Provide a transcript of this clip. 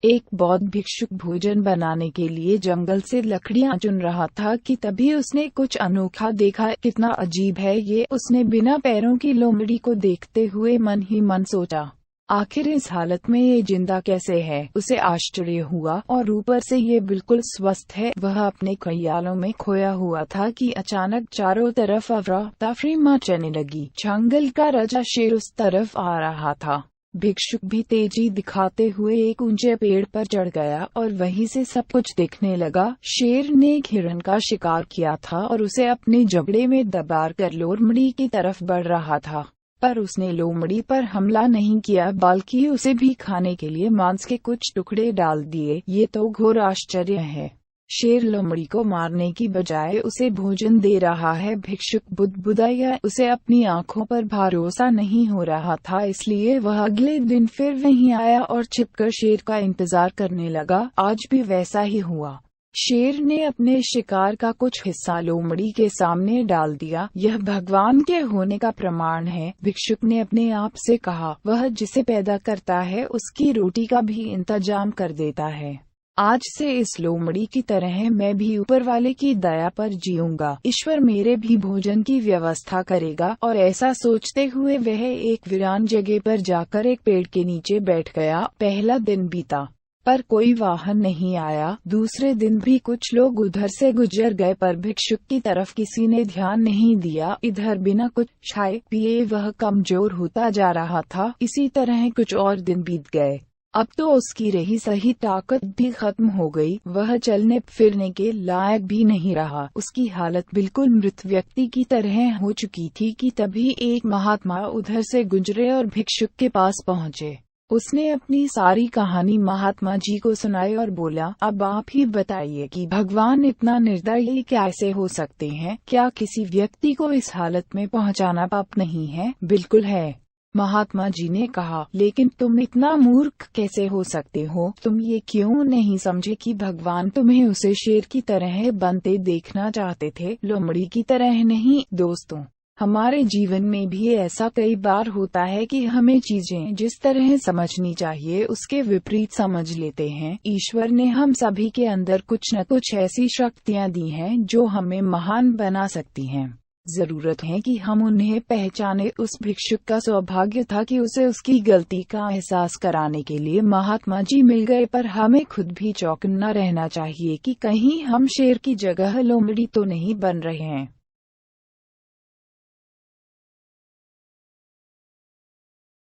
एक बौद्ध भिक्षुक भोजन बनाने के लिए जंगल से लकड़ियां चुन रहा था कि तभी उसने कुछ अनोखा देखा। कितना अजीब है ये, उसने बिना पैरों की लोमड़ी को देखते हुए मन ही मन सोचा। आखिर इस हालत में ये जिंदा कैसे है? उसे आश्चर्य हुआ, और ऊपर से ये बिल्कुल स्वस्थ है। वह अपने ख्यालों में खोया हुआ था कि अचानक चारों तरफ अफरा तफरी मचने लगी। जंगल का राजा शेर उस तरफ आ रहा था। भिक्षुक भी तेजी दिखाते हुए एक ऊंचे पेड़ पर चढ़ गया और वहीं से सब कुछ देखने लगा। शेर ने एक हिरण का शिकार किया था और उसे अपने जबड़े में दबाकर लोमड़ी की तरफ बढ़ रहा था, पर उसने लोमड़ी पर हमला नहीं किया, बल्कि उसे भी खाने के लिए मांस के कुछ टुकड़े डाल दिए। ये तो घोर आश्चर्य है। शेर लोमड़ी को मारने की बजाय उसे भोजन दे रहा है। भिक्षुक बुदबुदाया। उसे अपनी आंखों पर भरोसा नहीं हो रहा था, इसलिए वह अगले दिन फिर वहीं आया और छिपकर शेर का इंतजार करने लगा। आज भी वैसा ही हुआ। शेर ने अपने शिकार का कुछ हिस्सा लोमड़ी के सामने डाल दिया। यह भगवान के होने का प्रमाण है, भिक्षुक ने अपने आप से कहा। वह जिसे पैदा करता है उसकी रोटी का भी इंतजाम कर देता है। आज से इस लोमड़ी की तरह मैं भी ऊपर वाले की दया पर जीऊंगा। ईश्वर मेरे भी भोजन की व्यवस्था करेगा। और ऐसा सोचते हुए वह एक वीरान जगह पर जाकर एक पेड़ के नीचे बैठ गया। पहला दिन बीता, पर कोई वाहन नहीं आया। दूसरे दिन भी कुछ लोग उधर से गुजर गए, पर भिक्षुक की तरफ किसी ने ध्यान नहीं दिया। इधर बिना कुछ खाए पिए वह कमजोर होता जा रहा था। इसी तरह कुछ और दिन बीत गए। अब तो उसकी रही सही ताकत भी खत्म हो गई। वह चलने फिरने के लायक भी नहीं रहा। उसकी हालत बिल्कुल मृत व्यक्ति की तरह हो चुकी थी कि तभी एक महात्मा उधर से गुजरे और भिक्षुक के पास पहुँचे। उसने अपनी सारी कहानी महात्मा जी को सुनाई और बोला, अब आप ही बताइए कि भगवान इतना निर्दयी कैसे हो सकते हैं? क्या किसी व्यक्ति को इस हालत में पहुंचाना पाप नहीं है? बिल्कुल है, महात्मा जी ने कहा, लेकिन तुम इतना मूर्ख कैसे हो सकते हो? तुम ये क्यों नहीं समझे कि भगवान तुम्हें उसे शेर की तरह बनते देखना चाहते थे, लोमड़ी की तरह नहीं? दोस्तों, हमारे जीवन में भी ऐसा कई बार होता है कि हमें चीजें जिस तरह समझनी चाहिए उसके विपरीत समझ लेते हैं। ईश्वर ने हम सभी के अंदर कुछ न कुछ ऐसी शक्तियां दी हैं जो हमें महान बना सकती हैं। जरूरत है कि हम उन्हें पहचाने। उस भिक्षुक का सौभाग्य था कि उसे उसकी गलती का एहसास कराने के लिए महात्मा जी मिल गए, पर हमें खुद भी चौकन्ना रहना चाहिए कि कहीं हम शेर की जगह लोमड़ी तो नहीं बन रहे हैं।